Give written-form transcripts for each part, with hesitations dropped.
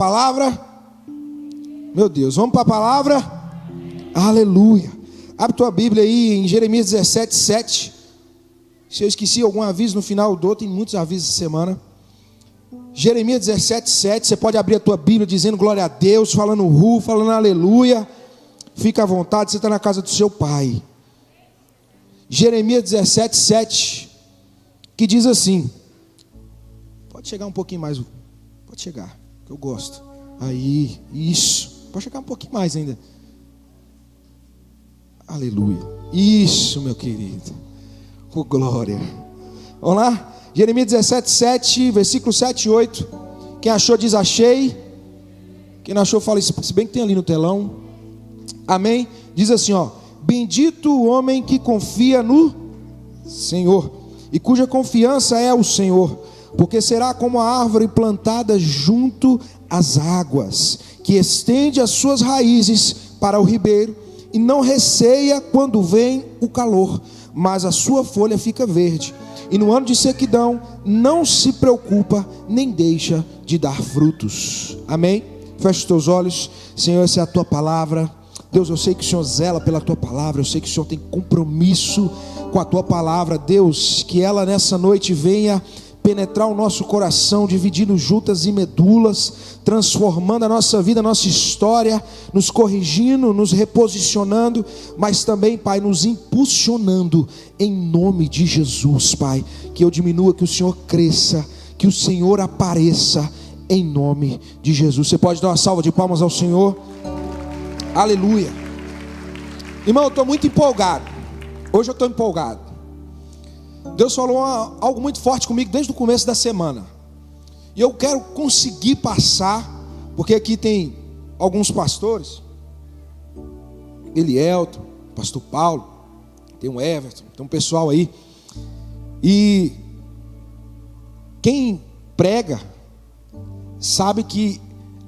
Palavra, meu Deus, vamos para a palavra, aleluia. Abre tua Bíblia aí em Jeremias 17, 7. Se eu esqueci algum aviso no final, tem muitos avisos essa semana. Jeremias 17, 7, você pode abrir a tua Bíblia dizendo glória a Deus, falando falando aleluia. Fica à vontade, você está na casa do seu pai. Jeremias 17, 7, que diz assim, pode chegar um pouquinho mais, pode chegar. Eu gosto. Aí, isso. Pode chegar um pouquinho mais ainda. Aleluia. Isso, meu querido. Oh, glória. Vamos lá? Jeremias 17, 7, versículo 7 e 8. Quem achou diz achei. Quem não achou fala isso. Se bem que tem ali no telão. Amém? Diz assim, ó. Bendito o homem que confia no Senhor e cuja confiança é o Senhor. Porque será como a árvore plantada junto às águas, que estende as suas raízes para o ribeiro, e não receia quando vem o calor, mas a sua folha fica verde, e no ano de sequidão não se preocupa, nem deixa de dar frutos. Amém? Feche os teus olhos. Senhor, essa é a tua palavra. Deus, eu sei que o Senhor zela pela tua palavra, eu sei que o Senhor tem compromisso com a tua palavra. Deus, que ela nessa noite venha penetrar o nosso coração, dividindo juntas e medulas, transformando a nossa vida, a nossa história, nos corrigindo, nos reposicionando, mas também, Pai, nos impulsionando, em nome de Jesus, Pai. Que eu diminua, que o Senhor cresça, que o Senhor apareça, em nome de Jesus. Você pode dar uma salva de palmas ao Senhor? Aleluia. Irmão, eu estou muito empolgado. Hoje eu estou empolgado. Deus falou algo muito forte comigo desde o começo da semana. E eu quero conseguir passar, porque aqui tem alguns pastores, Elielton, pastor Paulo, tem um Everton, tem um pessoal aí. E quem prega sabe que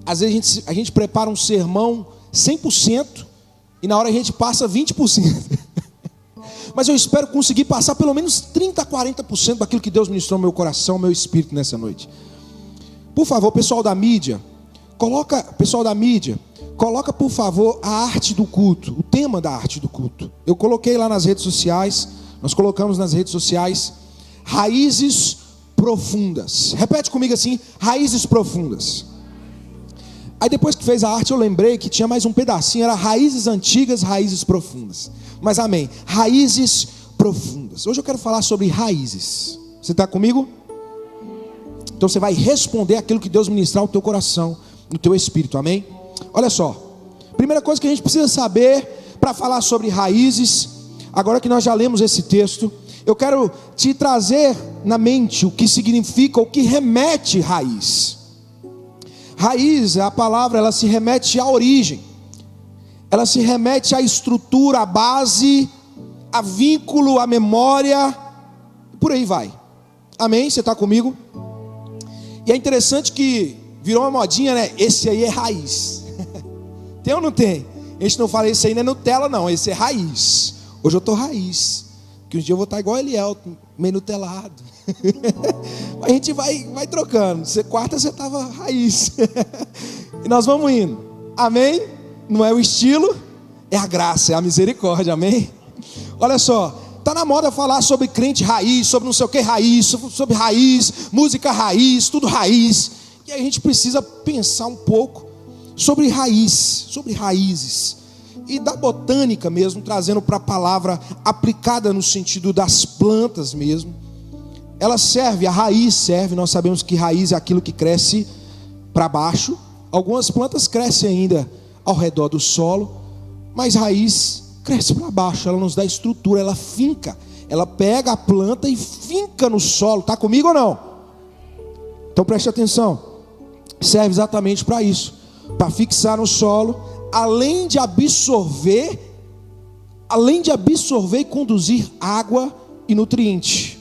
às vezes a gente prepara um sermão 100% e na hora a gente passa 20%. Mas eu espero conseguir passar pelo menos 30, 40% daquilo que Deus ministrou no meu coração, no meu espírito nessa noite. Por favor, pessoal da mídia, coloca por favor a arte do culto, o tema da arte do culto. Eu coloquei lá nas redes sociais, nós colocamos nas redes sociais, raízes profundas. Repete comigo assim, raízes profundas. Aí depois que fez a arte eu lembrei que tinha mais um pedacinho, era raízes antigas, raízes profundas. Mas amém, raízes profundas. Hoje eu quero falar sobre raízes. Você está comigo? Então você vai responder aquilo que Deus ministrar no teu coração, no teu espírito, amém? Olha só, primeira coisa que a gente precisa saber para falar sobre raízes, agora que nós já lemos esse texto, eu quero te trazer na mente o que significa, o que remete raiz. Raiz, a palavra, ela se remete à origem, ela se remete à estrutura, à base, a vínculo, à memória, por aí vai. Amém? Você está comigo? E é interessante que virou uma modinha, né? Esse aí é raiz. Tem ou não tem? A gente não fala esse aí não é Nutella não, esse é raiz. Hoje eu estou raiz, que um dia eu vou estar igual Eliel, meio nutelado. A gente vai trocando. Quarta você estava raiz. E nós vamos indo. Amém? Não é o estilo, é a graça, é a misericórdia. Amém? Olha só, tá na moda falar sobre crente raiz, sobre não sei o que raiz, sobre raiz, música raiz, tudo raiz. E a gente precisa pensar um pouco sobre raiz, sobre raízes. E da botânica mesmo, trazendo para a palavra aplicada no sentido das plantas mesmo. Ela serve, a raiz serve, nós sabemos que raiz é aquilo que cresce para baixo. Algumas plantas crescem ainda ao redor do solo, mas raiz cresce para baixo, ela nos dá estrutura, ela finca, ela pega a planta e finca no solo. Está comigo ou não? Então preste atenção, serve exatamente para isso, para fixar no solo, além de absorver e conduzir água e nutriente.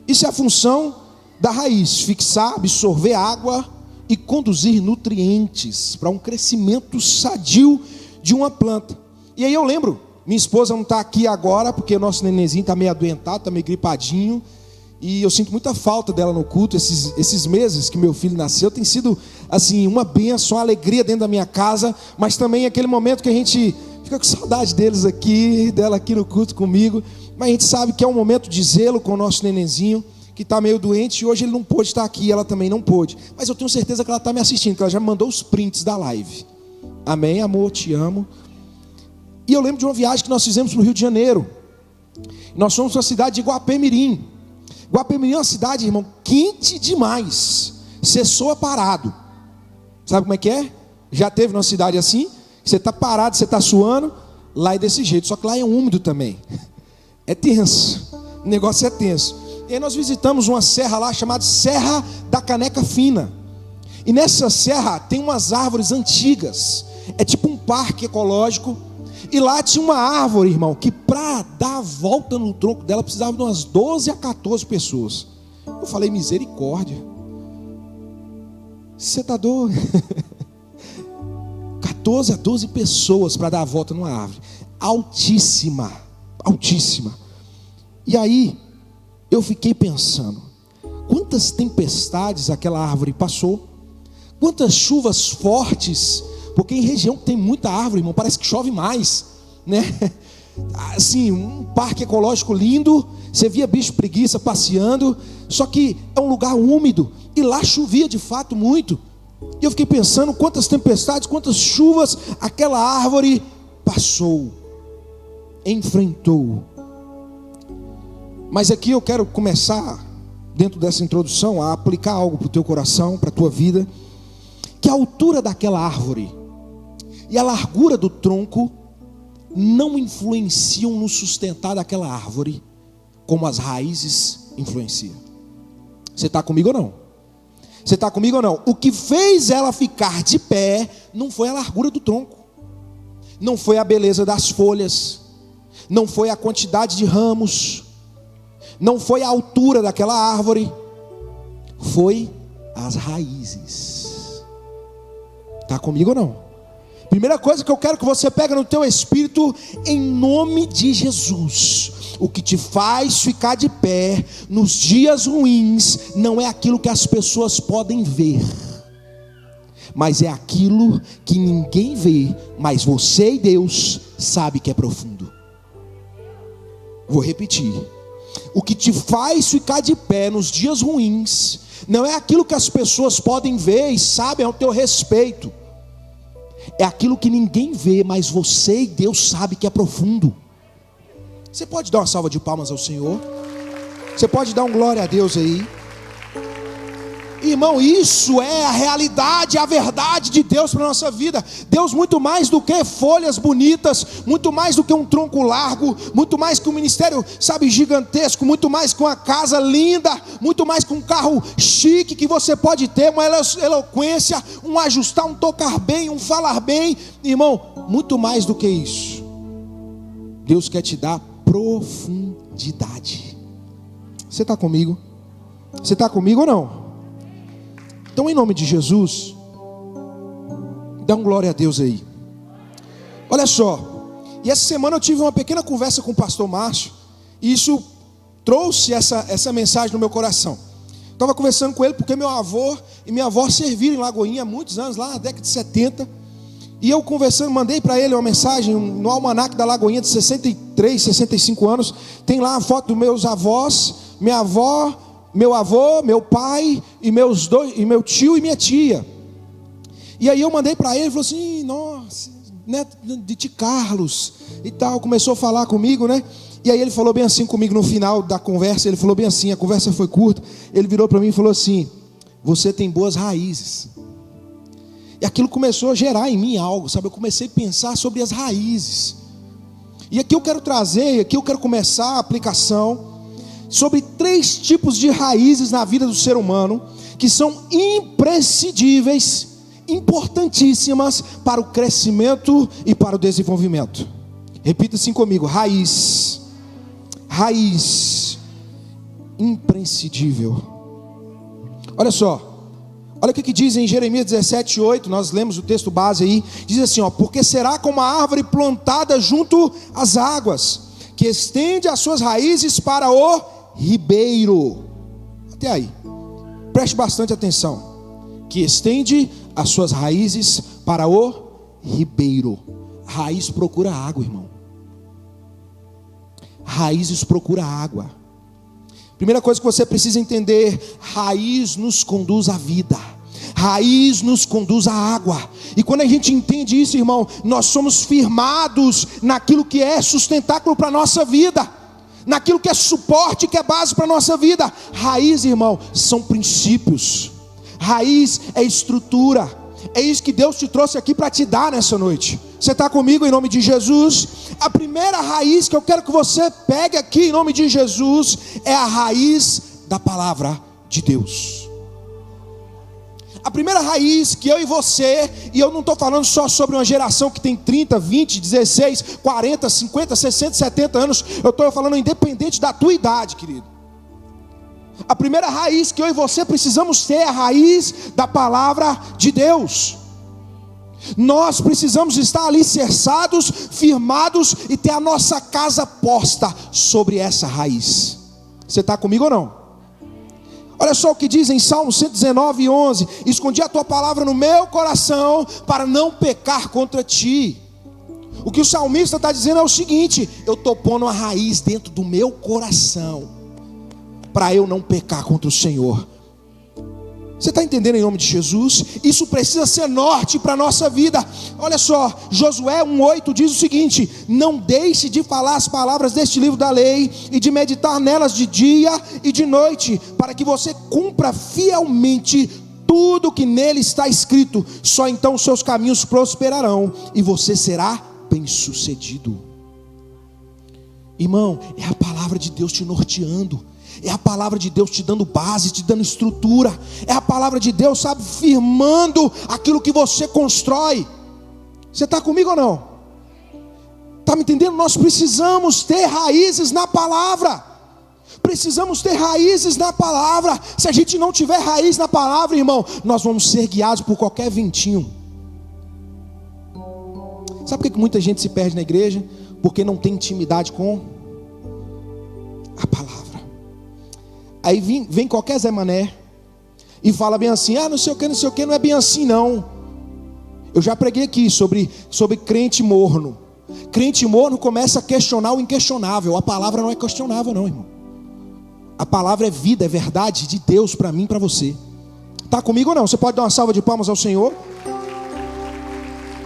Isso é a função da raiz, fixar, absorver água e conduzir nutrientes para um crescimento sadio de uma planta. E aí eu lembro, minha esposa não está aqui agora, porque o nosso nenenzinho está meio adoentado, está meio gripadinho, E eu sinto muita falta dela no culto. Esses meses que meu filho nasceu tem sido assim uma bênção, uma alegria dentro da minha casa. Mas também aquele momento que a gente fica com saudade dela aqui no culto comigo. Mas a gente sabe que é um momento de zelo com o nosso nenenzinho, que está meio doente, e hoje ele não pôde estar aqui, ela também não pôde. Mas eu tenho certeza que ela está me assistindo, que ela já me mandou os prints da live. Amém, amor, te amo. E eu lembro de uma viagem que nós fizemos no Rio de Janeiro. Nós fomos para a cidade de Guapemirim. Guapemirim é uma cidade, irmão, quente demais. Você soa parado. Sabe como é que é? Já teve numa cidade assim? Você está parado, você está suando. Lá é desse jeito, só que lá é úmido também. É tenso, o negócio é tenso. E aí nós visitamos uma serra lá chamada Serra da Caneca Fina. E nessa serra tem umas árvores antigas. É tipo um parque ecológico. E lá tinha uma árvore, irmão, que para dar a volta no tronco dela precisava de umas 12 a 14 pessoas. Eu falei, misericórdia. Você está doido? 14 a 12 pessoas para dar a volta numa árvore. Altíssima, altíssima. E aí, eu fiquei pensando, quantas tempestades aquela árvore passou, quantas chuvas fortes, porque em região que tem muita árvore, irmão, parece que chove mais, né? Assim, um parque ecológico lindo, você via bicho preguiça passeando, só que é um lugar úmido, e lá chovia de fato muito. E eu fiquei pensando, quantas tempestades, quantas chuvas aquela árvore passou, enfrentou. Mas aqui eu quero começar, dentro dessa introdução, a aplicar algo para o teu coração, para a tua vida. Que a altura daquela árvore e a largura do tronco não influenciam no sustentar daquela árvore, como as raízes influenciam. Você está comigo ou não? Você está comigo ou não? O que fez ela ficar de pé não foi a largura do tronco, não foi a beleza das folhas, não foi a quantidade de ramos, não foi a altura daquela árvore, foi as raízes. Está comigo ou não? Primeira coisa que eu quero que você pegue no teu espírito, em nome de Jesus: o que te faz ficar de pé nos dias ruins não é aquilo que as pessoas podem ver, mas é aquilo que ninguém vê, mas você e Deus sabe que é profundo. Vou repetir: o que te faz ficar de pé nos dias ruins não é aquilo que as pessoas podem ver e sabem ao teu respeito, é aquilo que ninguém vê, mas você e Deus sabe que é profundo. Você pode dar uma salva de palmas ao Senhor? Você pode dar um glória a Deus aí? Irmão, isso é a realidade, a verdade de Deus para a nossa vida. Deus, muito mais do que folhas bonitas, muito mais do que um tronco largo, muito mais que um ministério, sabe, gigantesco, muito mais que uma casa linda, muito mais que um carro chique que você pode ter, uma eloquência, um ajustar, um tocar bem, um falar bem. Irmão, muito mais do que isso, Deus quer te dar profundidade. Você está comigo? Você está comigo ou não? Então, em nome de Jesus, dá um glória a Deus aí. Olha só, e essa semana eu tive uma pequena conversa com o pastor Márcio, e isso trouxe essa mensagem no meu coração. Estava conversando com ele porque meu avô e minha avó serviram em Lagoinha há muitos anos, lá na década de 70. E eu conversando, mandei para ele uma mensagem no almanaque da Lagoinha de 63, 65 anos. Tem lá a foto dos meus avós, minha avó, meu avô, meu pai e meu tio e minha tia. E aí eu mandei para ele, ele falou assim: nossa, neto de Ti Carlos e tal. Começou a falar comigo, né? E aí ele falou bem assim comigo no final da conversa. Ele falou bem assim, a conversa foi curta. Ele virou para mim e falou assim: você tem boas raízes. E aquilo começou a gerar em mim algo, sabe? Eu comecei a pensar sobre as raízes. E aqui eu quero trazer, aqui eu quero começar a aplicação sobre 3 tipos de raízes na vida do ser humano, que são imprescindíveis, importantíssimas para o crescimento e para o desenvolvimento. Repita assim comigo: raiz, imprescindível. Olha só, olha o que diz em Jeremias 17:8, nós lemos o texto base aí, diz assim, ó: porque será como a árvore plantada junto às águas, que estende as suas raízes para o ribeiro. Até aí. Preste bastante atenção. Que estende as suas raízes para o ribeiro. Raiz procura água, irmão. Raízes procura água. Primeira coisa que você precisa entender: raiz nos conduz à vida. Raiz nos conduz à água. E quando a gente entende isso, irmão, nós somos firmados naquilo que é sustentáculo para a nossa vida, naquilo que é suporte, que é base para a nossa vida. Raiz, irmão, são princípios. Raiz é estrutura. É isso que Deus te trouxe aqui para te dar nessa noite. Você está comigo em nome de Jesus? A primeira raiz que eu quero que você pegue aqui em nome de Jesus é a raiz da palavra de Deus. A primeira raiz que eu e você, e eu não estou falando só sobre uma geração que tem 30, 20, 16, 40, 50, 60, 70 anos. Eu estou falando independente da tua idade, querido. A primeira raiz que eu e você precisamos ter é a raiz da palavra de Deus. Nós precisamos estar alicerçados, firmados e ter a nossa casa posta sobre essa raiz. Você está comigo ou não? Olha só o que diz em Salmo 119, 11: escondi a tua palavra no meu coração para não pecar contra ti. O que o salmista está dizendo é o seguinte: eu estou pondo uma raiz dentro do meu coração para eu não pecar contra o Senhor. Você está entendendo em nome de Jesus? Isso precisa ser norte para a nossa vida. Olha só, Josué 1,8 diz o seguinte: não deixe de falar as palavras deste livro da lei e de meditar nelas de dia e de noite, para que você cumpra fielmente tudo que nele está escrito. Só então os seus caminhos prosperarão e você será bem-sucedido. Irmão, é a palavra de Deus te norteando. É a palavra de Deus te dando base, te dando estrutura. É a palavra de Deus, sabe, firmando aquilo que você constrói. Você está comigo ou não? Está me entendendo? Nós precisamos ter raízes na palavra. Precisamos ter raízes na palavra. Se a gente não tiver raiz na palavra, irmão, nós vamos ser guiados por qualquer ventinho. Sabe por que muita gente se perde na igreja? Porque não tem intimidade com a palavra. Aí vem qualquer Zé Mané e fala bem assim: não sei o que, não é bem assim não. Eu já preguei aqui sobre crente morno. Crente morno começa a questionar o inquestionável. A palavra não é questionável não, irmão. A palavra é vida, é verdade de Deus para mim e para você. Está comigo ou não? Você pode dar uma salva de palmas ao Senhor?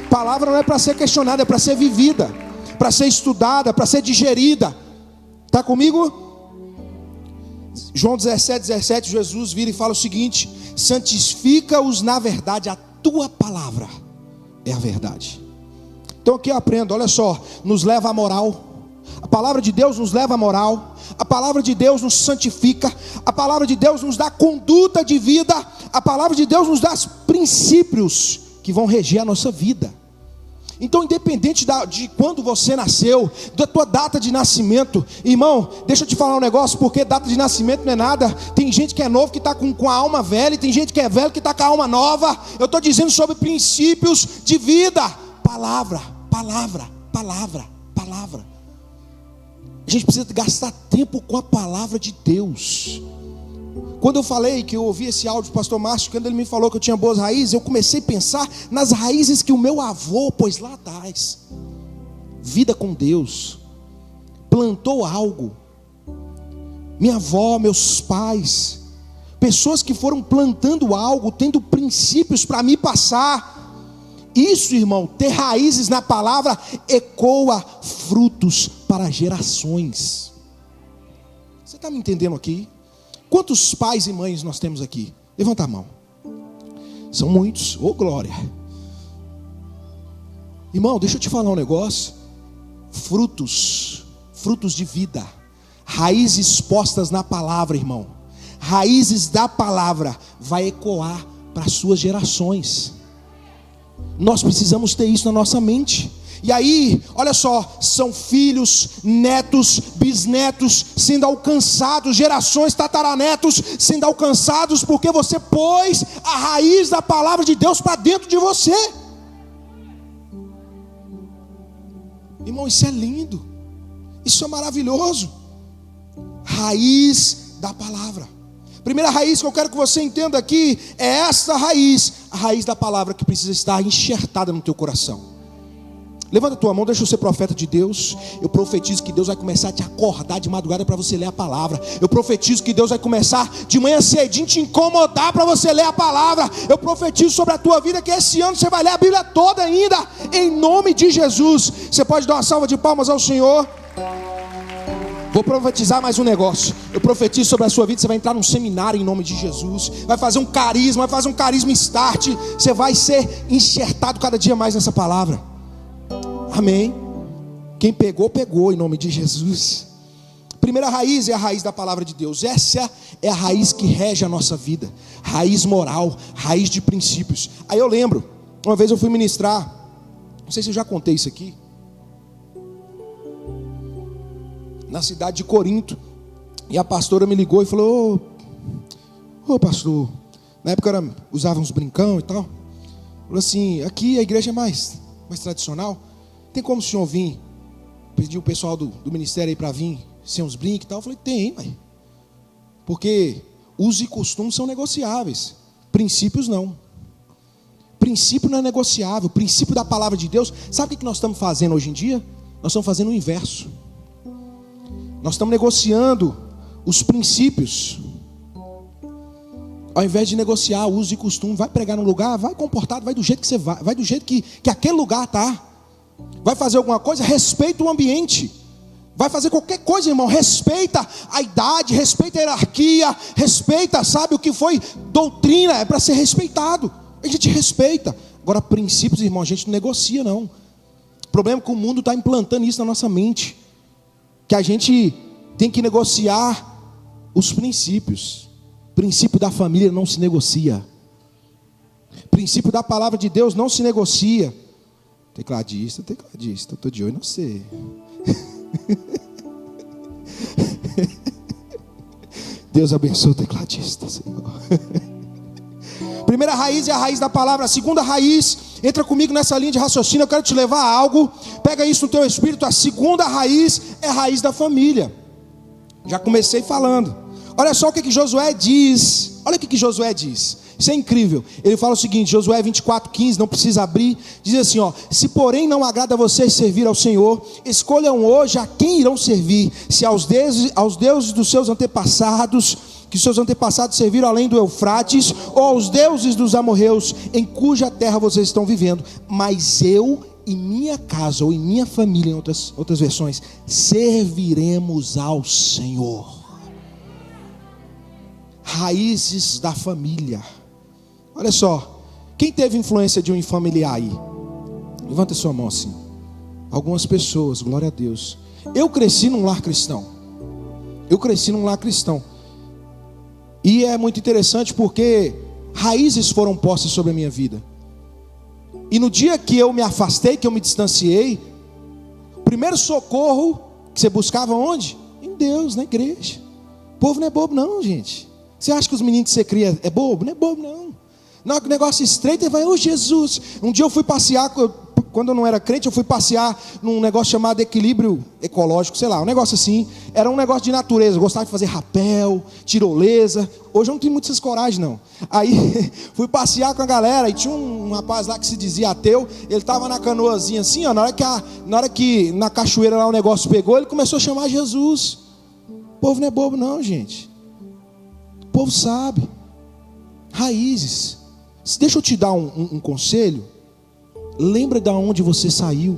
Palavra não é para ser questionada, é para ser vivida, para ser estudada, para ser digerida. Está comigo? João 17, Jesus vira e fala o seguinte: santifica-os na verdade, a tua palavra é a verdade. Então aqui eu aprendo, olha só, nos leva à moral. A palavra de Deus nos leva à moral. A palavra de Deus nos santifica. A palavra de Deus nos dá conduta de vida. A palavra de Deus nos dá princípios que vão reger a nossa vida. Então, independente de quando você nasceu, da tua data de nascimento, irmão, deixa eu te falar um negócio, porque data de nascimento não é nada. Tem gente que é novo que está com a alma velha, e tem gente que é velho que está com a alma nova. Eu estou dizendo sobre princípios de vida. Palavra. A gente precisa gastar tempo com a palavra de Deus. Quando eu falei que eu ouvi esse áudio do pastor Márcio, quando ele me falou que eu tinha boas raízes, eu comecei a pensar nas raízes que o meu avô pôs lá atrás. Vida com Deus, plantou algo. Minha avó, meus pais, pessoas que foram plantando algo, tendo princípios para me passar. Isso, irmão, ter raízes na palavra ecoa frutos para gerações. Você está me entendendo aqui? Quantos pais e mães nós temos aqui? Levanta a mão. São muitos. Ô glória. Irmão, deixa eu te falar um negócio. Frutos de vida. Raízes postas na palavra, irmão. Raízes da palavra vai ecoar para as suas gerações. Nós precisamos ter isso na nossa mente. E aí, olha só, são filhos, netos, bisnetos sendo alcançados, gerações, tataranetos sendo alcançados, porque você pôs a raiz da palavra de Deus para dentro de você. Irmão, isso é lindo, isso é maravilhoso. Raiz da palavra. Primeira raiz que eu quero que você entenda aqui é essa raiz, a raiz da palavra que precisa estar enxertada no teu coração. Levanta a tua mão, deixa eu ser profeta de Deus. Eu profetizo que Deus vai começar a te acordar de madrugada para você ler a palavra. Eu profetizo que Deus vai começar de manhã cedinho te incomodar para você ler a palavra. Eu profetizo sobre a tua vida que esse ano você vai ler a Bíblia toda ainda, em nome de Jesus. Você pode dar uma salva de palmas ao Senhor? Vou profetizar mais um negócio. Eu profetizo sobre a sua vida. Você vai entrar num seminário em nome de Jesus. Vai fazer um carisma, start. Você vai ser enxertado cada dia mais nessa palavra. Amém. Quem pegou, pegou em nome de Jesus. Primeira raiz é a raiz da palavra de Deus. Essa é a raiz que rege a nossa vida. Raiz moral, raiz de princípios. Aí eu lembro, uma vez eu fui ministrar, não sei se eu já contei isso aqui, na cidade de Corinto. E a pastora me ligou e falou: Ô pastor, na época usava uns brincão e tal. Falou assim: aqui a igreja é mais tradicional. Tem como o senhor vir? Pediu o pessoal do ministério aí para vir sem uns brincos e tal. Eu falei: tem, pai. Porque usos e costumes são negociáveis, princípios não. Princípio não é negociável. Princípio da palavra de Deus. Sabe o que nós estamos fazendo hoje em dia? Nós estamos fazendo o inverso. Nós estamos negociando os princípios, ao invés de negociar uso e costume. Vai pregar num lugar, vai comportado, vai do jeito que você vai do jeito que aquele lugar está. Vai fazer alguma coisa, respeita o ambiente. Vai fazer qualquer coisa, irmão, respeita a idade, respeita a hierarquia, respeita, sabe, o que foi doutrina, é para ser respeitado. A gente respeita. Agora, princípios, irmão, a gente não negocia, não. O problema é que o mundo está implantando isso na nossa mente, que a gente tem que negociar os princípios. Princípio da família não se negocia. Princípio da palavra de Deus não se negocia. Tecladista, estou de olho, não sei. Deus abençoe o tecladista, Senhor. Primeira raiz é a raiz da palavra. A segunda raiz, entra comigo nessa linha de raciocínio. Eu quero te levar a algo. Pega isso no teu espírito. A segunda raiz é a raiz da família. Já comecei falando. Olha só o que Josué diz. Olha o que Josué diz. Isso é incrível. Ele fala o seguinte, Josué 24:15, não precisa abrir. Diz assim, ó: se porém não agrada a vocês servir ao Senhor, escolham hoje a quem irão servir. Se aos deuses dos seus antepassados, que seus antepassados serviram além do Eufrates, ou aos deuses dos amorreus, em cuja terra vocês estão vivendo. Mas eu e minha casa, ou em minha família, em outras versões, serviremos ao Senhor. Raízes da família. Olha só, quem teve influência de um familiar aí? Levanta sua mão assim. Algumas pessoas, glória a Deus. Eu cresci num lar cristão. E é muito interessante porque raízes foram postas sobre a minha vida. E no dia que eu me afastei, que eu me distanciei, o primeiro socorro que você buscava onde? Em Deus, na igreja. O povo não é bobo não, gente. Você acha que os meninos que você cria é bobo? Não é bobo não. Não, que negócio estreito, ele vai: ô Jesus. Um dia eu fui passear, quando eu não era crente, eu fui passear num negócio chamado equilíbrio ecológico, sei lá, um negócio assim. Era um negócio de natureza, eu gostava de fazer rapel, tirolesa. Hoje eu não tenho muitas coragem não. Aí fui passear com a galera e tinha um rapaz lá que se dizia ateu. Ele estava na canoazinha assim, ó, na hora que na cachoeira lá o negócio pegou, ele começou a chamar Jesus. O povo não é bobo não, gente. O povo sabe. Raízes. Deixa eu te dar um conselho. Lembra de onde você saiu.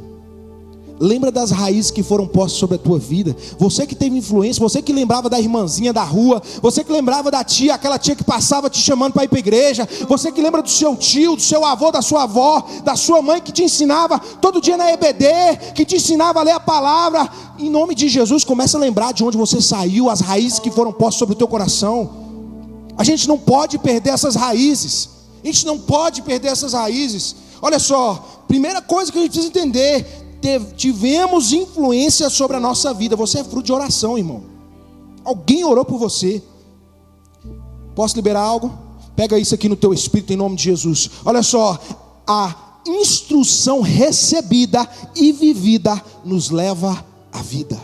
Lembra das raízes que foram postas sobre a tua vida. Você que teve influência, você que lembrava da irmãzinha da rua, você que lembrava da tia, aquela tia que passava te chamando para ir para a igreja, você que lembra do seu tio, do seu avô, da sua avó, da sua mãe que te ensinava todo dia na EBD, que te ensinava a ler a palavra. Em nome de Jesus, começa a lembrar de onde você saiu, as raízes que foram postas sobre o teu coração. A gente não pode perder essas raízes. Olha só, primeira coisa que a gente precisa entender: tivemos influência sobre a nossa vida. Você é fruto de oração, irmão. Alguém orou por você. Posso liberar algo? Pega isso aqui no teu espírito em nome de Jesus. Olha só, a instrução recebida e vivida nos leva à vida.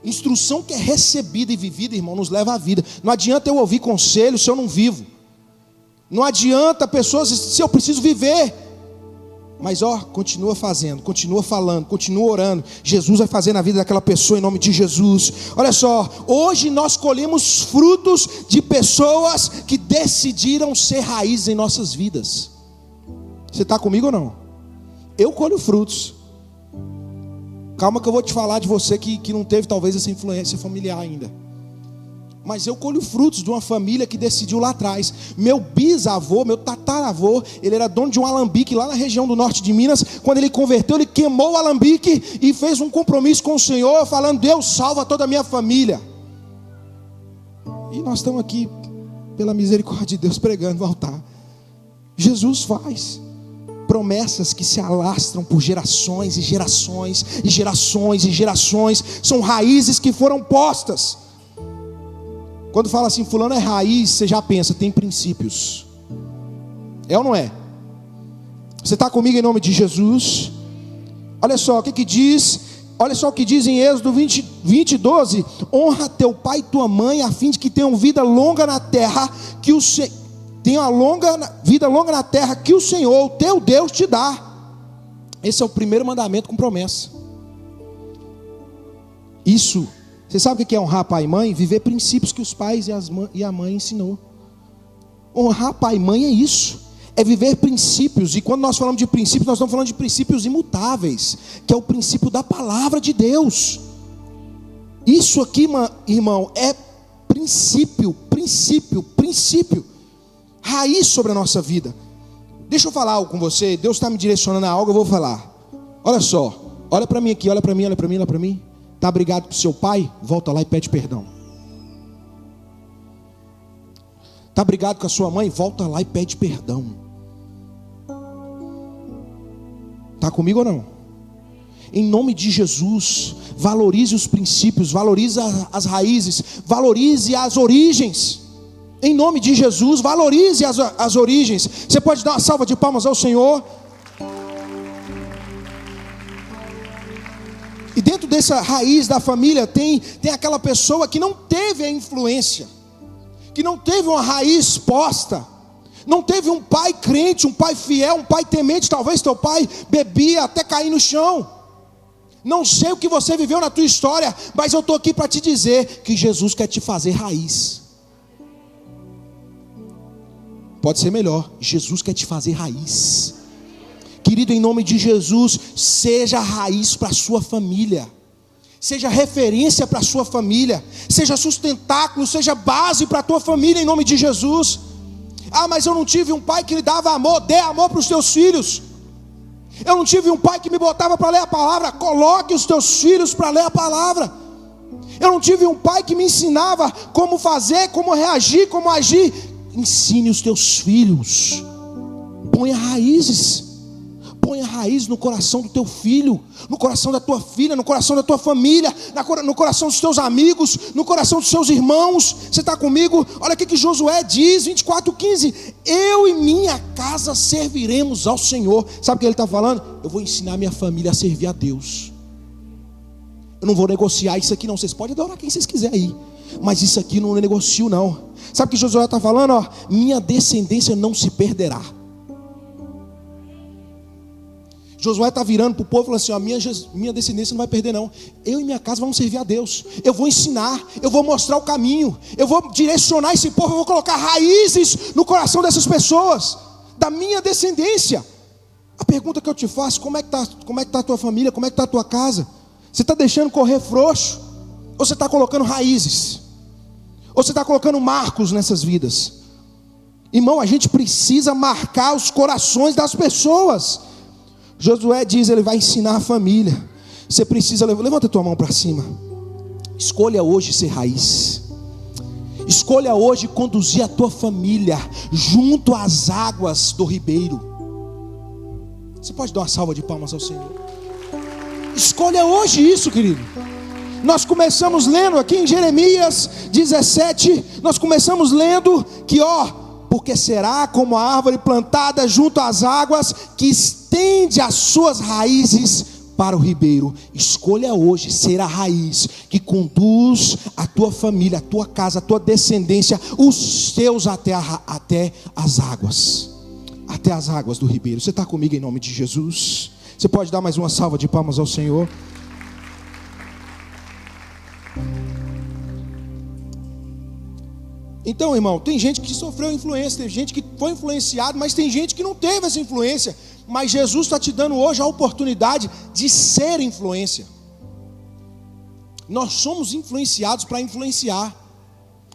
Instrução que é recebida e vivida, irmão, nos leva à vida. Não adianta eu ouvir conselho se eu não vivo. Não adianta pessoas, se eu preciso viver. Mas continua fazendo, continua falando, continua orando. Jesus vai fazer na vida daquela pessoa em nome de Jesus. Olha só, hoje nós colhemos frutos de pessoas que decidiram ser raízes em nossas vidas. Você está comigo ou não? Eu colho frutos. Calma que eu vou te falar de você que não teve talvez essa influência familiar ainda. Mas eu colho frutos de uma família que decidiu lá atrás. Meu bisavô, meu tataravô, ele era dono de um alambique lá na região do norte de Minas. Quando ele converteu, ele queimou o alambique e fez um compromisso com o Senhor, falando: Deus salva toda a minha família. E nós estamos aqui, pela misericórdia de Deus, pregando no altar. Jesus faz promessas que se alastram por gerações e gerações e gerações e gerações. São raízes que foram postas. Quando fala assim, fulano é raiz, você já pensa, tem princípios. É ou não é? Você está comigo em nome de Jesus? Olha só o que diz. Olha só o que diz em Êxodo 20, 12. Honra teu pai e tua mãe, a fim de que tenham vida longa na terra, que o tenha vida longa na terra que o Senhor, o teu Deus, te dá. Esse é o primeiro mandamento com promessa. Isso, você sabe o que é honrar pai e mãe? Viver princípios que os pais e a mãe ensinou. Honrar pai e mãe é isso, é viver princípios. E quando nós falamos de princípios, nós estamos falando de princípios imutáveis, que é o princípio da palavra de Deus. Isso aqui, irmão, é princípio, raiz sobre a nossa vida. Deixa eu falar algo com você. Deus está me direcionando a algo, eu vou falar. Olha só, olha para mim aqui, olha para mim. Está brigado com seu pai? Volta lá e pede perdão. Está brigado com a sua mãe? Volta lá e pede perdão. Está comigo ou não? Em nome de Jesus, valorize os princípios, valorize as raízes, valorize as origens. Em nome de Jesus, valorize as origens. Você pode dar uma salva de palmas ao Senhor. E dentro dessa raiz da família tem aquela pessoa que não teve a influência, que não teve uma raiz posta, não teve um pai crente, um pai fiel, um pai temente. Talvez teu pai bebia até cair no chão. Não sei o que você viveu na tua história, mas eu estou aqui para te dizer que Jesus quer te fazer raiz. Pode ser melhor, Jesus quer te fazer raiz. Querido, em nome de Jesus, seja raiz para a sua família, seja referência para a sua família, seja sustentáculo, seja base para a tua família, em nome de Jesus. Ah, mas eu não tive um pai que lhe dava amor. Dê amor para os teus filhos. Eu não tive um pai que me botava para ler a palavra. Coloque os teus filhos para ler a palavra. Eu não tive um pai que me ensinava como fazer, como reagir, como agir. Ensine os teus filhos. Ponha raízes. Ponha raiz no coração do teu filho, no coração da tua filha, no coração da tua família, no coração dos teus amigos, no coração dos seus irmãos. Você está comigo? Olha o que Josué diz, 24:15. Eu e minha casa serviremos ao Senhor. Sabe o que ele está falando? Eu vou ensinar minha família a servir a Deus. Eu não vou negociar isso aqui não. Vocês podem adorar quem vocês quiserem aí, mas isso aqui não negocio não. Sabe o que Josué está falando? Minha descendência não se perderá. Josué está virando para o povo e falando assim: minha descendência não vai perder não. Eu e minha casa vamos servir a Deus. Eu vou ensinar, eu vou mostrar o caminho, eu vou direcionar esse povo, eu vou colocar raízes no coração dessas pessoas, da minha descendência. A pergunta que eu te faço: como é que está a tua família? Como é que está a tua casa? Você está deixando correr frouxo? Ou você está colocando raízes? Ou você está colocando marcos nessas vidas? Irmão, a gente precisa marcar os corações das pessoas. Josué diz, ele vai ensinar a família. Você precisa, levanta a tua mão para cima. Escolha hoje ser raiz. Escolha hoje conduzir a tua família junto às águas do ribeiro. Você pode dar uma salva de palmas ao Senhor? Escolha hoje isso, querido. Nós começamos lendo aqui em Jeremias 17. Nós começamos lendo que porque será como a árvore plantada junto às águas, que estende as suas raízes para o ribeiro. Escolha hoje ser a raiz que conduz a tua família, a tua casa, a tua descendência, os teus até as águas. Até as águas do ribeiro. Você está comigo em nome de Jesus? Você pode dar mais uma salva de palmas ao Senhor? Então, irmão, tem gente que sofreu influência, tem gente que foi influenciado, mas tem gente que não teve essa influência. Mas Jesus está te dando hoje a oportunidade de ser influência. Nós somos influenciados para influenciar.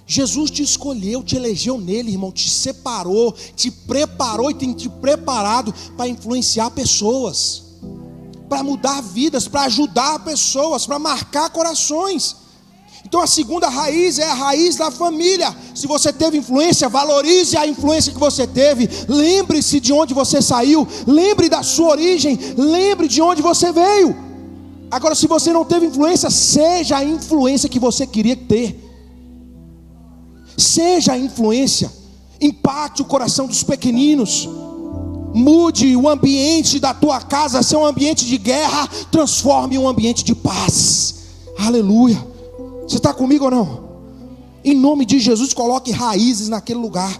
Jesus te escolheu, te elegeu nele, irmão, te separou, te preparou e tem te preparado para influenciar pessoas, para mudar vidas, para ajudar pessoas, para marcar corações. Então a segunda raiz é a raiz da família. Se você teve influência, valorize a influência que você teve. Lembre-se de onde você saiu, lembre da sua origem, lembre de onde você veio. Agora, se você não teve influência, seja a influência que você queria ter. Seja a influência, impacte o coração dos pequeninos. Mude o ambiente da tua casa, ser um ambiente de guerra, transforme em um ambiente de paz. Aleluia. Você está comigo ou não? Em nome de Jesus, coloque raízes naquele lugar.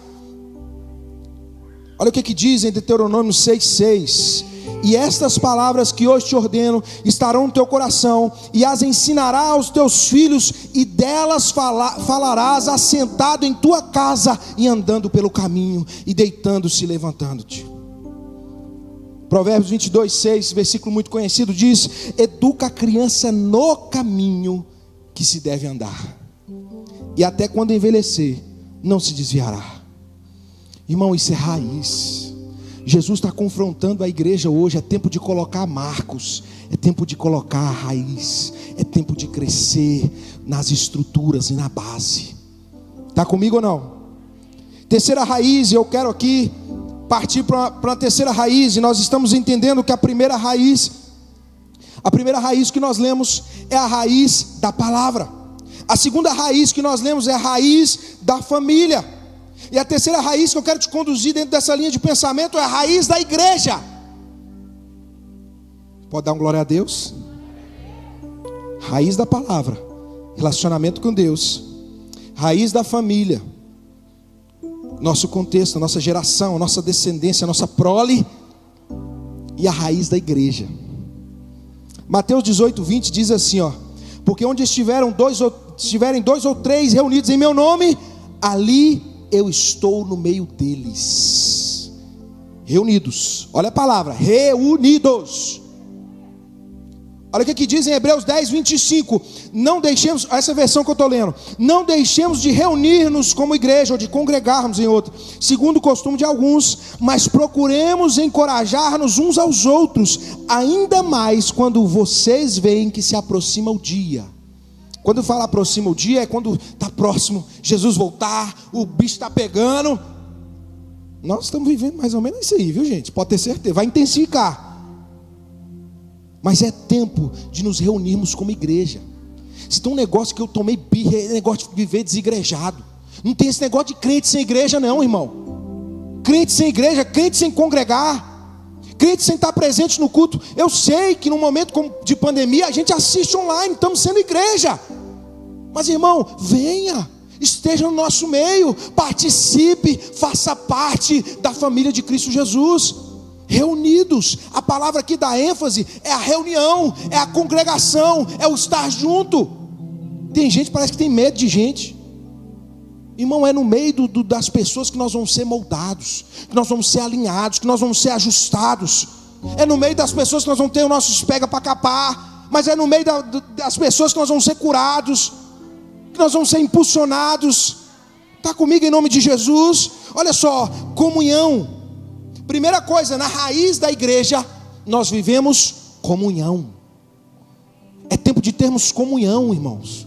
Olha o que diz em Deuteronômio 6,6: e estas palavras que hoje te ordeno estarão no teu coração, e as ensinarás aos teus filhos, e delas falarás assentado em tua casa, e andando pelo caminho, e deitando-se e levantando-te. Provérbios 22,6, versículo muito conhecido, diz: educa a criança no caminho que se deve andar, e até quando envelhecer não se desviará. Irmão, isso é raiz. Jesus está confrontando a igreja hoje. É tempo de colocar marcos, é tempo de colocar a raiz, é tempo de crescer nas estruturas e na base. Está comigo ou não? Terceira raiz, e eu quero aqui partir para a terceira raiz, e nós estamos entendendo que a primeira raiz que nós lemos é a raiz da palavra. A segunda raiz que nós lemos é a raiz da família. E a terceira raiz que eu quero te conduzir dentro dessa linha de pensamento é a raiz da igreja. Pode dar um glória a Deus? Raiz da palavra, relacionamento com Deus. Raiz da família, nosso contexto, nossa geração, nossa descendência, nossa prole. E a raiz da igreja. Mateus 18:20 diz assim, porque onde estiverem dois ou três reunidos em meu nome, ali eu estou no meio deles. Reunidos, olha a palavra, reunidos. Olha o que diz em Hebreus 10:25. Não deixemos, essa versão que eu estou lendo, não deixemos de reunir-nos como igreja, ou de congregarmos em outra, segundo o costume de alguns, mas procuremos encorajar-nos uns aos outros, ainda mais quando vocês veem que se aproxima o dia. Quando fala aproxima o dia, é quando está próximo Jesus voltar, o bicho está pegando. Nós estamos vivendo mais ou menos isso aí, viu, gente? Pode ter certeza, vai intensificar. Mas é tempo de nos reunirmos como igreja. Se tem um negócio que eu tomei birra, é negócio de viver desigrejado. Não tem esse negócio de crente sem igreja não, irmão. Crente sem igreja, crente sem congregar, crente sem estar presente no culto. Eu sei que num momento de pandemia a gente assiste online, estamos sendo igreja. Mas irmão, venha, esteja no nosso meio, participe, faça parte da família de Cristo Jesus. Reunidos, a palavra que dá ênfase é a reunião, é a congregação, é o estar junto. Tem gente que parece que tem medo de gente. Irmão, é no meio das pessoas que nós vamos ser moldados, que nós vamos ser alinhados, que nós vamos ser ajustados. É no meio das pessoas que nós vamos ter o nosso pega para capar. Mas é no meio das pessoas que nós vamos ser curados, que nós vamos ser impulsionados. Está comigo em nome de Jesus? Olha só, comunhão. Primeira coisa, na raiz da igreja, nós vivemos comunhão. É tempo de termos comunhão, irmãos.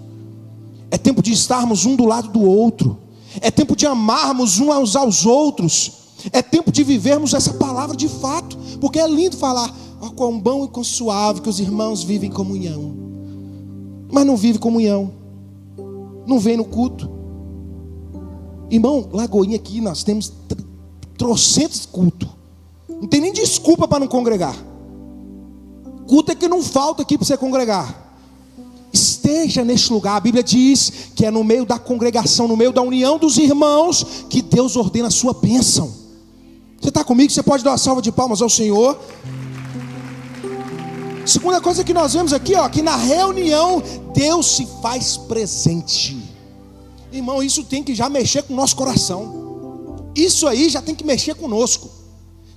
É tempo de estarmos um do lado do outro. É tempo de amarmos uns aos outros. É tempo de vivermos essa palavra de fato. Porque é lindo falar, quão bom e quão suave que os irmãos vivem comunhão. Mas não vive comunhão. Não vem no culto. Irmão, Lagoinha aqui nós temos trocentos cultos. Não tem nem desculpa para não congregar. Culto é que não falta aqui para você congregar. Esteja neste lugar. A Bíblia diz que é no meio da congregação, no meio da união dos irmãos, que Deus ordena a sua bênção. Você está comigo? Você pode dar uma salva de palmas ao Senhor. Segunda coisa que nós vemos aqui, ó, que na reunião Deus se faz presente. Irmão, isso tem que já mexer com o nosso coração. Isso aí já tem que mexer conosco.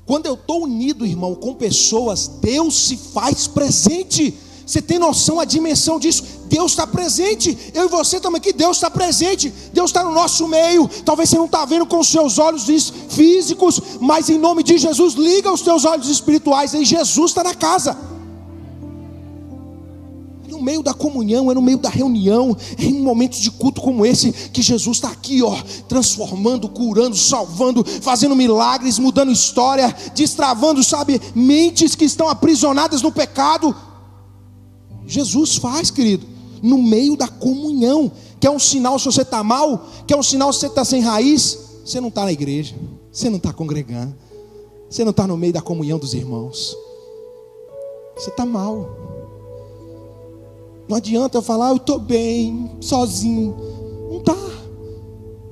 Quando eu estou unido, irmão, com pessoas, Deus se faz presente. Você tem noção da dimensão disso? Deus está presente. Eu e você estamos aqui, Deus está presente. Deus está no nosso meio. Talvez você não está vendo com os seus olhos físicos, mas em nome de Jesus, liga os teus olhos espirituais. E Jesus está na casa. No meio da comunhão, é no meio da reunião, é em momentos de culto como esse, que Jesus está aqui, ó, transformando, curando, salvando, fazendo milagres, mudando história, destravando, sabe, mentes que estão aprisionadas no pecado. Jesus faz, querido, no meio da comunhão. Que é um sinal se você está mal, que é um sinal se você está sem raiz. Você não está na igreja, você não está congregando, você não está no meio da comunhão dos irmãos, você está mal. Não adianta eu falar, eu estou bem, sozinho. Não está.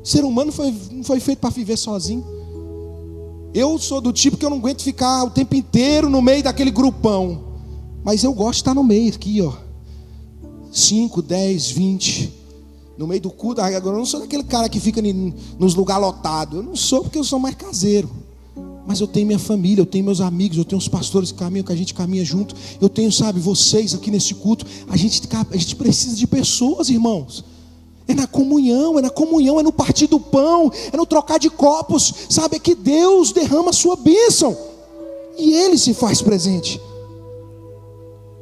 Ser humano não foi feito para viver sozinho. Eu sou do tipo que eu não aguento ficar o tempo inteiro no meio daquele grupão. Mas eu gosto de estar no meio aqui, ó. 5, 10, 20. No meio do culto. Agora eu não sou daquele cara que fica nos lugares lotados. Eu não sou, porque eu sou mais caseiro. Mas eu tenho minha família, eu tenho meus amigos, eu tenho os pastores que caminham, que a gente caminha junto. Eu tenho, sabe, vocês aqui nesse culto. A gente precisa de pessoas, irmãos. É na comunhão, é no partir do pão, é no trocar de copos. Sabe, é que Deus derrama a sua bênção. E Ele se faz presente.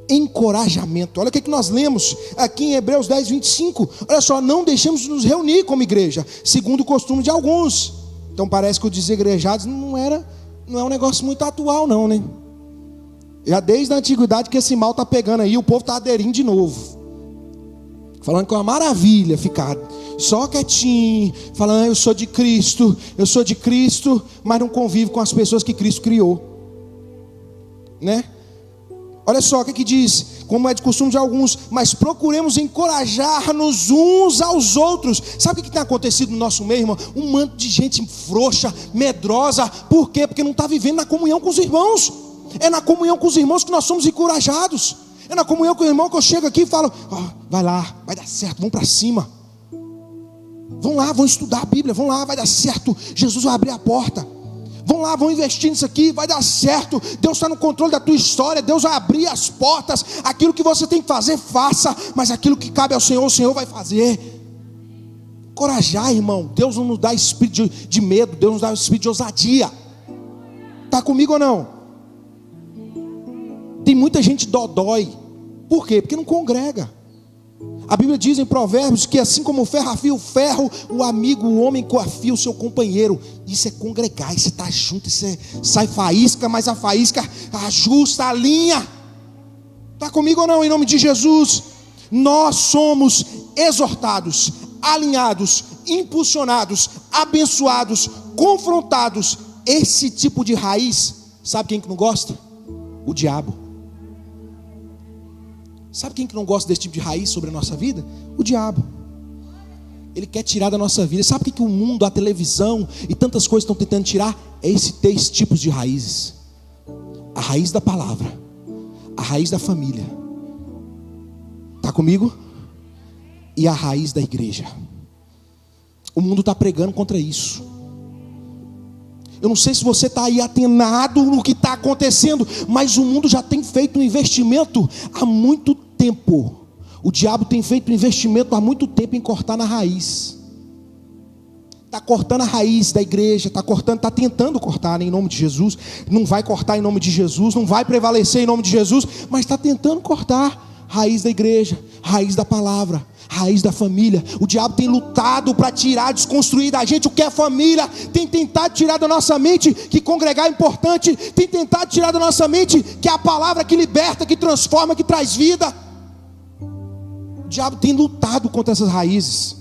Encorajamento. Olha o que nós lemos aqui em Hebreus 10, 25. Olha só, não deixemos de nos reunir como igreja, segundo o costume de alguns. Então parece que os desigrejados não é um negócio muito atual não, né? Já desde a antiguidade que esse mal está pegando aí, o povo está aderindo de novo. Falando que é uma maravilha ficar só quietinho, falando, eu sou de Cristo, mas não convive com as pessoas que Cristo criou. Né? Olha só o que diz, como é de costume de alguns, mas procuremos encorajar-nos uns aos outros. Sabe o que tem acontecido no nosso meio, irmão? Um manto de gente frouxa, medrosa. Por quê? Porque não está vivendo na comunhão com os irmãos. É na comunhão com os irmãos que nós somos encorajados. É na comunhão com o irmão que eu chego aqui e falo, vai lá, vai dar certo, vamos para cima. Vão lá, vão estudar a Bíblia, vão lá, vai dar certo. Jesus vai abrir a porta. Vão lá, vão investir nisso aqui, vai dar certo. Deus está no controle da tua história. Deus vai abrir as portas. Aquilo que você tem que fazer, faça. Mas aquilo que cabe ao Senhor, o Senhor vai fazer. Encorajar, irmão. Deus não nos dá espírito de medo. Deus nos dá espírito de ousadia. Está comigo ou não? Tem muita gente dodói. Por quê? Porque não congrega. A Bíblia diz em Provérbios que assim como o ferro afia o ferro, o amigo, o homem afia o seu companheiro. Isso é congregar, isso é estar junto, isso é, sai faísca, mas a faísca ajusta a linha. Está comigo ou não? Em nome de Jesus. Nós somos exortados, alinhados, impulsionados, abençoados, confrontados. Esse tipo de raiz, sabe quem que não gosta? O diabo. Sabe quem que não gosta desse tipo de raiz sobre a nossa vida? O diabo. Ele quer tirar da nossa vida. Sabe o que o mundo, a televisão e tantas coisas estão tentando tirar? É esses 3 tipos de raízes. A raiz da palavra, a raiz da família. Está comigo? E a raiz da igreja. O mundo está pregando contra isso. Eu não sei se você está aí atenado no que está acontecendo, mas o mundo já tem feito um investimento há muito tempo. O diabo tem feito um investimento há muito tempo em cortar na raiz. Está cortando a raiz da igreja, está tentando cortar em nome de Jesus. Não vai cortar em nome de Jesus, não vai prevalecer em nome de Jesus, mas está tentando cortar a raiz da igreja, a raiz da palavra, a raiz da família. O diabo tem lutado para tirar, desconstruir da gente o que é família. Tem tentado tirar da nossa mente que congregar é importante. Tem tentado tirar da nossa mente que é a palavra que liberta, que transforma, que traz vida. O diabo tem lutado contra essas raízes.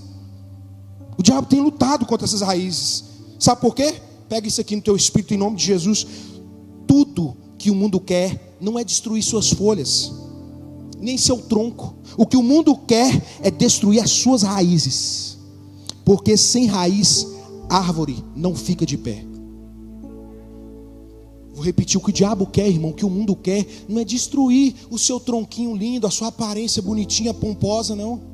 O diabo tem lutado contra essas raízes. Sabe por quê? Pega isso aqui no teu espírito em nome de Jesus. Tudo que o mundo quer não é destruir suas folhas, nem seu tronco. O que o mundo quer é destruir as suas raízes, porque sem raiz, árvore não fica de pé. Vou repetir: o que o diabo quer, irmão, o que o mundo quer, não é destruir o seu tronquinho lindo, a sua aparência bonitinha, pomposa, não.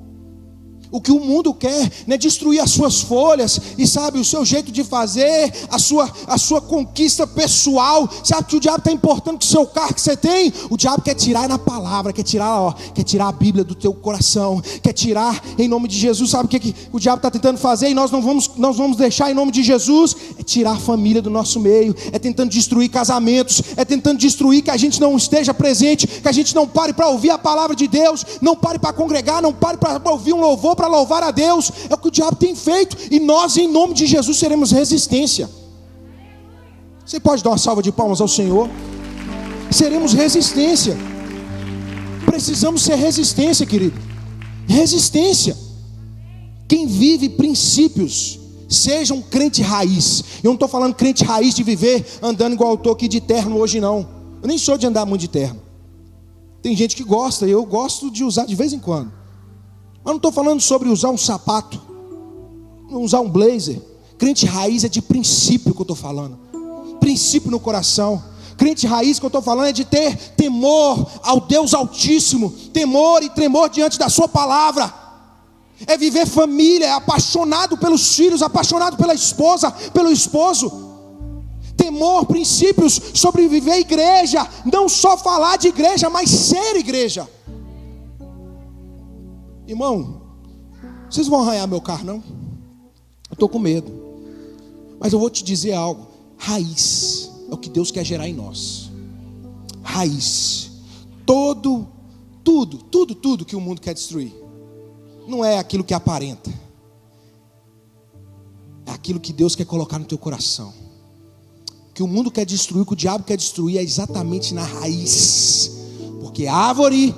O que o mundo quer não é destruir as suas folhas e, sabe, o seu jeito de fazer, a sua conquista pessoal. Sabe que o diabo está importando com o seu carro que você tem? O diabo quer tirar na palavra, quer tirar a Bíblia do teu coração, quer tirar em nome de Jesus. Sabe o que o diabo está tentando fazer e nós não vamos deixar em nome de Jesus? É tirar a família do nosso meio, é tentando destruir casamentos, é tentando destruir que a gente não esteja presente, que a gente não pare para ouvir a palavra de Deus, não pare para congregar, não pare para ouvir um louvor, para louvar a Deus. É o que o diabo tem feito, e nós em nome de Jesus seremos resistência. Você pode dar uma salva de palmas ao Senhor? Seremos resistência. Precisamos ser resistência, querido. Resistência. Quem vive princípios, seja um crente raiz. Eu não estou falando crente raiz de viver andando igual eu estou aqui de terno hoje, não. Eu nem sou de andar muito de terno. Tem gente que gosta, eu gosto de usar de vez em quando. Mas não estou falando sobre usar um sapato, usar um blazer. Crente raiz é de princípio que eu estou falando. Princípio no coração. Crente raiz que eu estou falando é de ter temor ao Deus Altíssimo, temor e tremor diante da sua palavra. É viver família, é apaixonado pelos filhos, apaixonado pela esposa, pelo esposo. Temor, princípios sobre viver igreja, não só falar de igreja, mas ser igreja. Irmão, vocês vão arranhar meu carro, não? Eu estou com medo. Mas eu vou te dizer algo: raiz é o que Deus quer gerar em nós. Raiz. Tudo que o mundo quer destruir não é aquilo que aparenta, é aquilo que Deus quer colocar no teu coração. O que o mundo quer destruir, o que o diabo quer destruir, é exatamente na raiz. Porque a árvore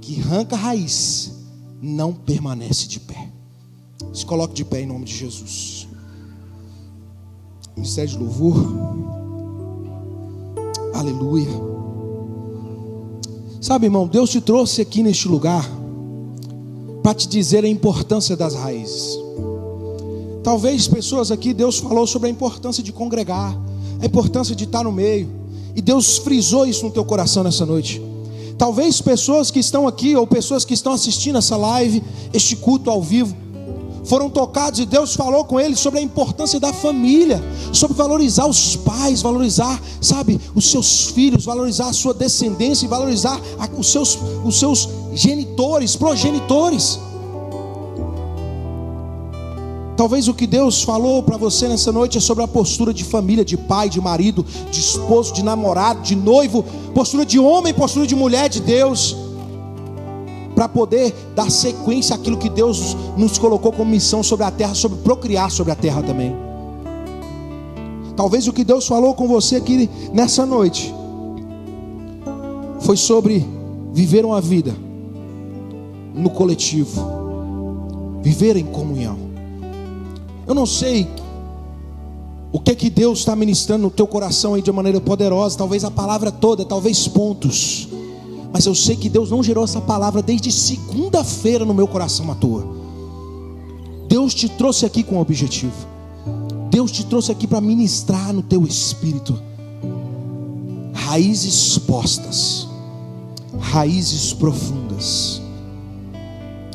que arranca a raiz não permanece de pé. Se coloque de pé em nome de Jesus. Ministério de louvor. Aleluia. Sabe, irmão, Deus te trouxe aqui neste lugar para te dizer a importância das raízes. Talvez pessoas aqui, Deus falou sobre a importância de congregar, a importância de estar no meio, e Deus frisou isso no teu coração nessa noite. Talvez pessoas que estão aqui, ou pessoas que estão assistindo essa live, este culto ao vivo, foram tocados e Deus falou com eles sobre a importância da família, sobre valorizar os pais, valorizar, sabe, os seus filhos, valorizar a sua descendência e valorizar os seus genitores, progenitores. Talvez o que Deus falou para você nessa noite é sobre a postura de família, de pai, de marido, de esposo, de namorado, de noivo, postura de homem, postura de mulher de Deus, para poder dar sequência àquilo que Deus nos colocou como missão sobre a terra, sobre procriar sobre a terra também. Talvez o que Deus falou com você aqui nessa noite foi sobre viver uma vida no coletivo, viver em comunhão. Eu não sei o que Deus está ministrando no teu coração aí de maneira poderosa, talvez a palavra toda, talvez pontos, mas eu sei que Deus não gerou essa palavra desde segunda-feira no meu coração à toa. Deus te trouxe aqui com um objetivo. Deus te trouxe aqui para ministrar no teu espírito raízes postas, raízes profundas,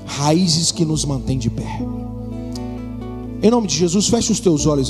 raízes que nos mantêm de pé. Em nome de Jesus, feche os teus olhos aí.